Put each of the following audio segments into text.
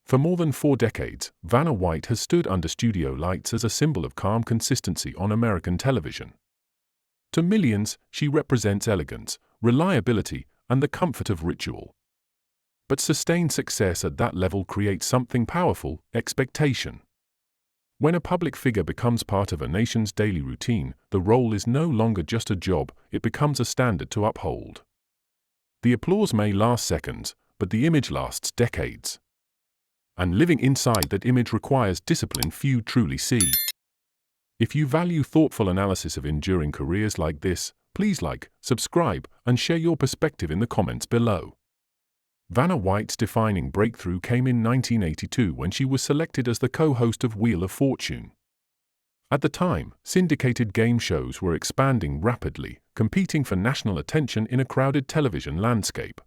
For more than 4 decades, Vanna White has stood under studio lights as a symbol of calm consistency on American television. To millions, she represents elegance, reliability, and the comfort of ritual. But sustained success at that level creates something powerful: expectation. When a public figure becomes part of a nation's daily routine, the role is no longer just a job, it becomes a standard to uphold. The applause may last seconds, but the image lasts decades. And living inside that image requires discipline few truly see. If you value thoughtful analysis of enduring careers like this, please like, subscribe, and share your perspective in the comments below. Vanna White's defining breakthrough came in 1982 when she was selected as the co-host of Wheel of Fortune. At the time, syndicated game shows were expanding rapidly, competing for national attention in a crowded television landscape.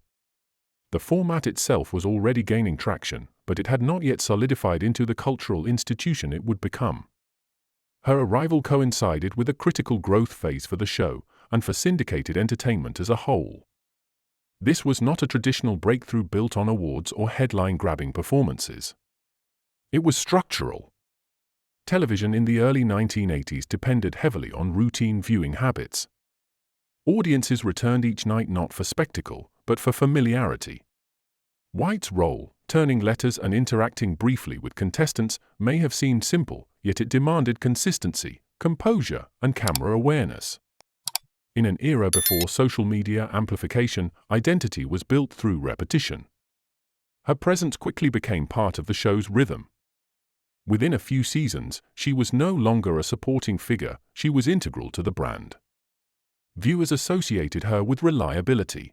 The format itself was already gaining traction, but it had not yet solidified into the cultural institution it would become. Her arrival coincided with a critical growth phase for the show, and for syndicated entertainment as a whole. This was not a traditional breakthrough built on awards or headline-grabbing performances. It was structural. Television in the early 1980s depended heavily on routine viewing habits. Audiences returned each night not for spectacle, but for familiarity. White's role, turning letters and interacting briefly with contestants, may have seemed simple, yet it demanded consistency, composure, and camera awareness. In an era before social media amplification, identity was built through repetition. Her presence quickly became part of the show's rhythm. Within a few seasons, she was no longer a supporting figure, she was integral to the brand. Viewers associated her with reliability.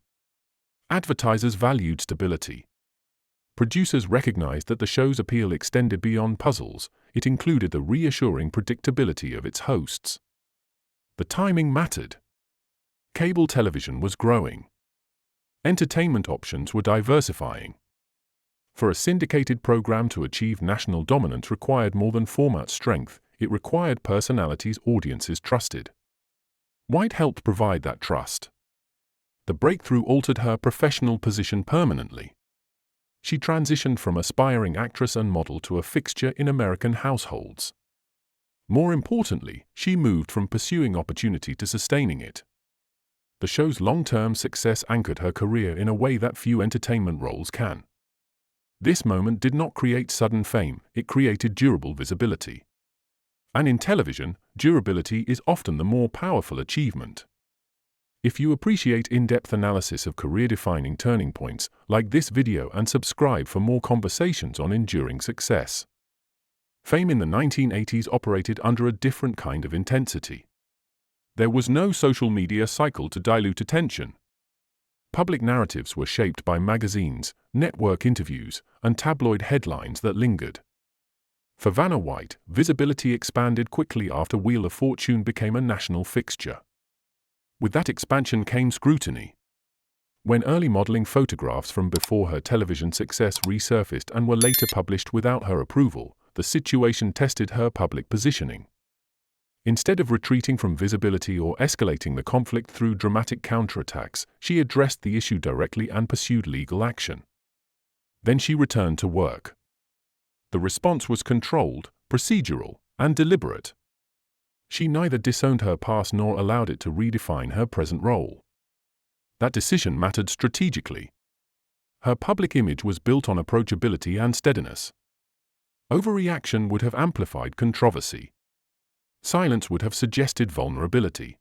Advertisers valued stability. Producers recognized that the show's appeal extended beyond puzzles, it included the reassuring predictability of its hosts. The timing mattered. Cable television was growing. Entertainment options were diversifying. For a syndicated program to achieve national dominance required more than format strength, it required personalities audiences trusted. White helped provide that trust. The breakthrough altered her professional position permanently. She transitioned from aspiring actress and model to a fixture in American households. More importantly, she moved from pursuing opportunity to sustaining it. The show's long-term success anchored her career in a way that few entertainment roles can. This moment did not create sudden fame, it created durable visibility. And in television, durability is often the more powerful achievement. If you appreciate in-depth analysis of career-defining turning points, like this video and subscribe for more conversations on enduring success. Fame in the 1980s operated under a different kind of intensity. There was no social media cycle to dilute attention. Public narratives were shaped by magazines, network interviews, and tabloid headlines that lingered. For Vanna White, visibility expanded quickly after Wheel of Fortune became a national fixture. With that expansion came scrutiny. When early modeling photographs from before her television success resurfaced and were later published without her approval, the situation tested her public positioning. Instead of retreating from visibility or escalating the conflict through dramatic counterattacks, she addressed the issue directly and pursued legal action. Then she returned to work. The response was controlled, procedural, and deliberate. She neither disowned her past nor allowed it to redefine her present role. That decision mattered strategically. Her public image was built on approachability and steadiness. Overreaction would have amplified controversy. Silence would have suggested vulnerability.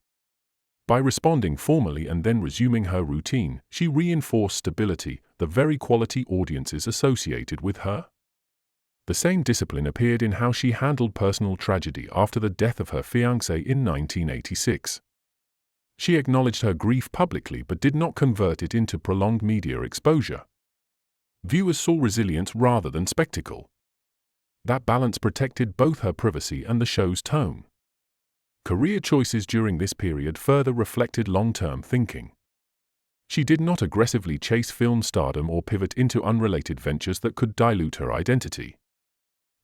By responding formally and then resuming her routine, she reinforced stability, the very quality audiences associated with her. The same discipline appeared in how she handled personal tragedy after the death of her fiancé in 1986. She acknowledged her grief publicly but did not convert it into prolonged media exposure. Viewers saw resilience rather than spectacle. That balance protected both her privacy and the show's tone. Career choices during this period further reflected long-term thinking. She did not aggressively chase film stardom or pivot into unrelated ventures that could dilute her identity.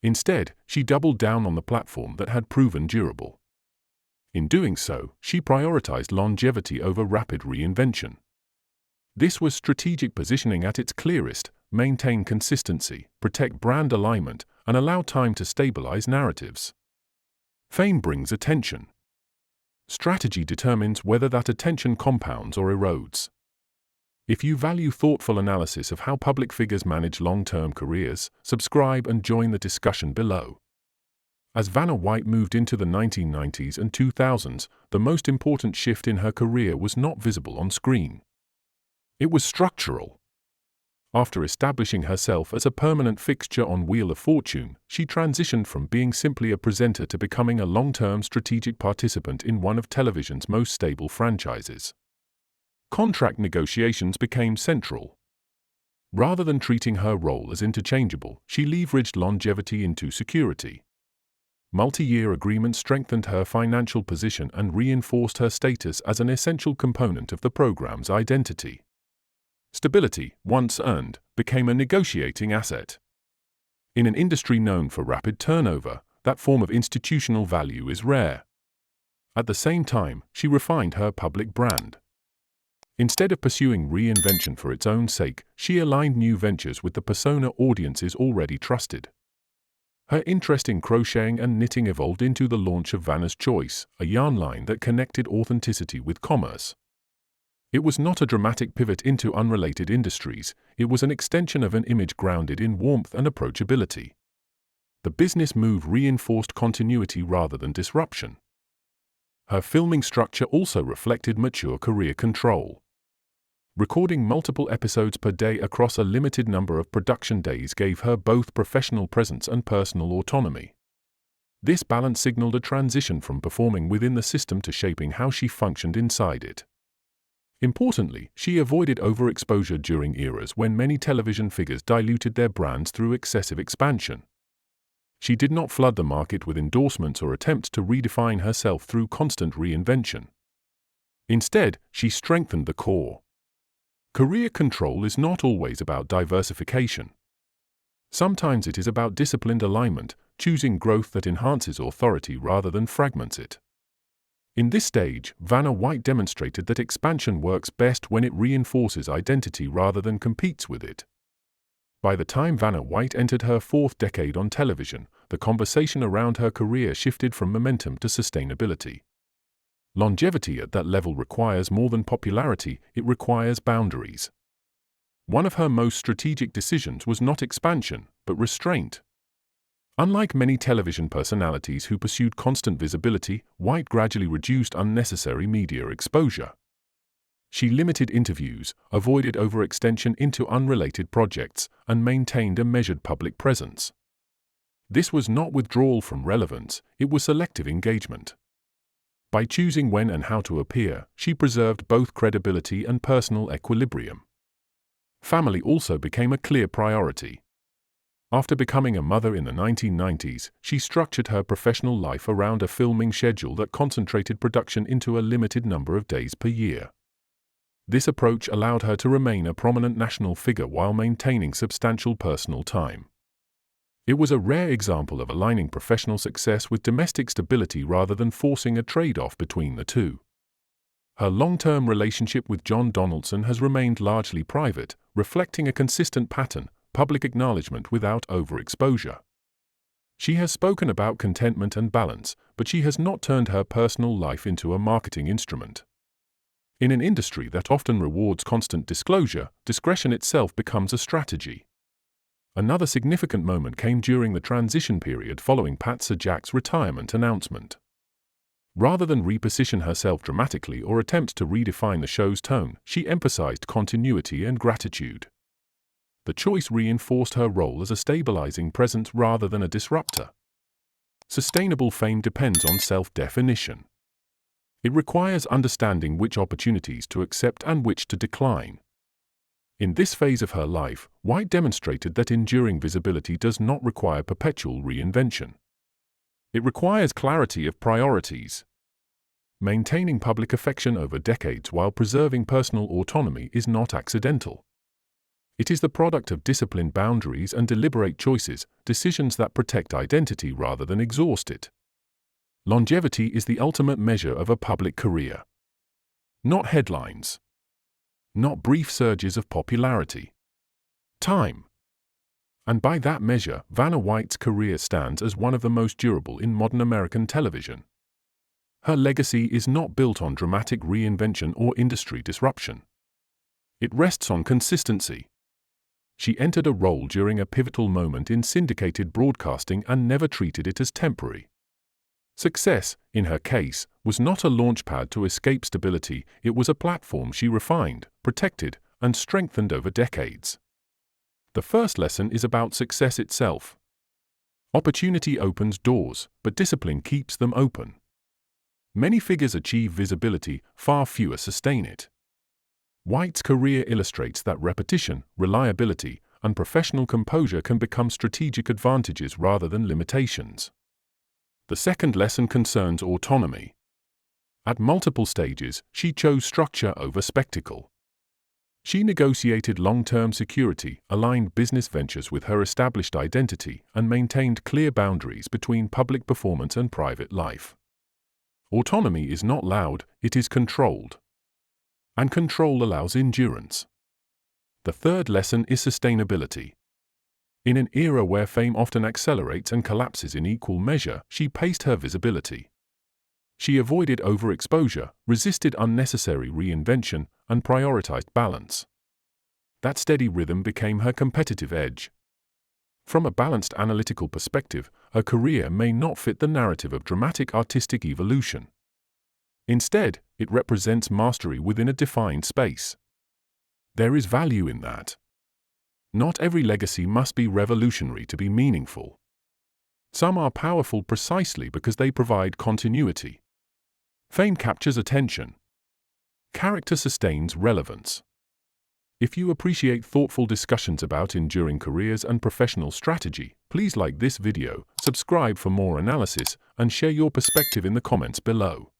Instead, she doubled down on the platform that had proven durable. In doing so, she prioritized longevity over rapid reinvention. This was strategic positioning at its clearest, maintain consistency, protect brand alignment, and allow time to stabilize narratives. Fame brings attention. Strategy determines whether that attention compounds or erodes. If you value thoughtful analysis of how public figures manage long-term careers, subscribe and join the discussion below. As Vanna White moved into the 1990s and 2000s, the most important shift in her career was not visible on screen. It was structural. After establishing herself as a permanent fixture on Wheel of Fortune, she transitioned from being simply a presenter to becoming a long-term strategic participant in one of television's most stable franchises. Contract negotiations became central. Rather than treating her role as interchangeable, she leveraged longevity into security. Multi-year agreements strengthened her financial position and reinforced her status as an essential component of the program's identity. Stability, once earned, became a negotiating asset. In an industry known for rapid turnover, that form of institutional value is rare. At the same time, she refined her public brand. Instead of pursuing reinvention for its own sake, she aligned new ventures with the persona audiences already trusted. Her interest in crocheting and knitting evolved into the launch of Vanna's Choice, a yarn line that connected authenticity with commerce. It was not a dramatic pivot into unrelated industries, it was an extension of an image grounded in warmth and approachability. The business move reinforced continuity rather than disruption. Her filming structure also reflected mature career control. Recording multiple episodes per day across a limited number of production days gave her both professional presence and personal autonomy. This balance signaled a transition from performing within the system to shaping how she functioned inside it. Importantly, she avoided overexposure during eras when many television figures diluted their brands through excessive expansion. She did not flood the market with endorsements or attempt to redefine herself through constant reinvention. Instead, she strengthened the core. Career control is not always about diversification. Sometimes it is about disciplined alignment, choosing growth that enhances authority rather than fragments it. In this stage, Vanna White demonstrated that expansion works best when it reinforces identity rather than competes with it. By the time Vanna White entered her fourth decade on television, the conversation around her career shifted from momentum to sustainability. Longevity at that level requires more than popularity, it requires boundaries. One of her most strategic decisions was not expansion, but restraint. Unlike many television personalities who pursued constant visibility, White gradually reduced unnecessary media exposure. She limited interviews, avoided overextension into unrelated projects, and maintained a measured public presence. This was not withdrawal from relevance, it was selective engagement. By choosing when and how to appear, she preserved both credibility and personal equilibrium. Family also became a clear priority. After becoming a mother in the 1990s, she structured her professional life around a filming schedule that concentrated production into a limited number of days per year. This approach allowed her to remain a prominent national figure while maintaining substantial personal time. It was a rare example of aligning professional success with domestic stability rather than forcing a trade-off between the two. Her long-term relationship with John Donaldson has remained largely private, reflecting a consistent pattern: public acknowledgement without overexposure. She has spoken about contentment and balance, but she has not turned her personal life into a marketing instrument. In an industry that often rewards constant disclosure, discretion itself becomes a strategy. Another significant moment came during the transition period following Pat Sajak's retirement announcement. Rather than reposition herself dramatically or attempt to redefine the show's tone, she emphasized continuity and gratitude. The choice reinforced her role as a stabilizing presence rather than a disruptor. Sustainable fame depends on self-definition. It requires understanding which opportunities to accept and which to decline. In this phase of her life, White demonstrated that enduring visibility does not require perpetual reinvention. It requires clarity of priorities. Maintaining public affection over decades while preserving personal autonomy is not accidental. It is the product of disciplined boundaries and deliberate choices, decisions that protect identity rather than exhaust it. Longevity is the ultimate measure of a public career. Not headlines. Not brief surges of popularity. time. And by that measure, Vanna White's career stands as one of the most durable in modern American television. Her legacy is not built on dramatic reinvention or industry disruption. It rests on consistency. She entered a role during a pivotal moment in syndicated broadcasting and never treated it as temporary. Success, in her case, was not a launchpad to escape stability, it was a platform she refined, protected, and strengthened over decades. The first lesson is about success itself. Opportunity opens doors, but discipline keeps them open. Many figures achieve visibility, far fewer sustain it. White's career illustrates that repetition, reliability, and professional composure can become strategic advantages rather than limitations. The second lesson concerns autonomy. At multiple stages, she chose structure over spectacle. She negotiated long-term security, aligned business ventures with her established identity, and maintained clear boundaries between public performance and private life. Autonomy is not loud, it is controlled. And control allows endurance. The third lesson is sustainability. In an era where fame often accelerates and collapses in equal measure, she paced her visibility. She avoided overexposure, resisted unnecessary reinvention, and prioritized balance. That steady rhythm became her competitive edge. From a balanced analytical perspective, her career may not fit the narrative of dramatic artistic evolution. Instead, it represents mastery within a defined space. There is value in that. Not every legacy must be revolutionary to be meaningful. Some are powerful precisely because they provide continuity. Fame captures attention. Character sustains relevance. If you appreciate thoughtful discussions about enduring careers and professional strategy, please like this video, subscribe for more analysis, and share your perspective in the comments below.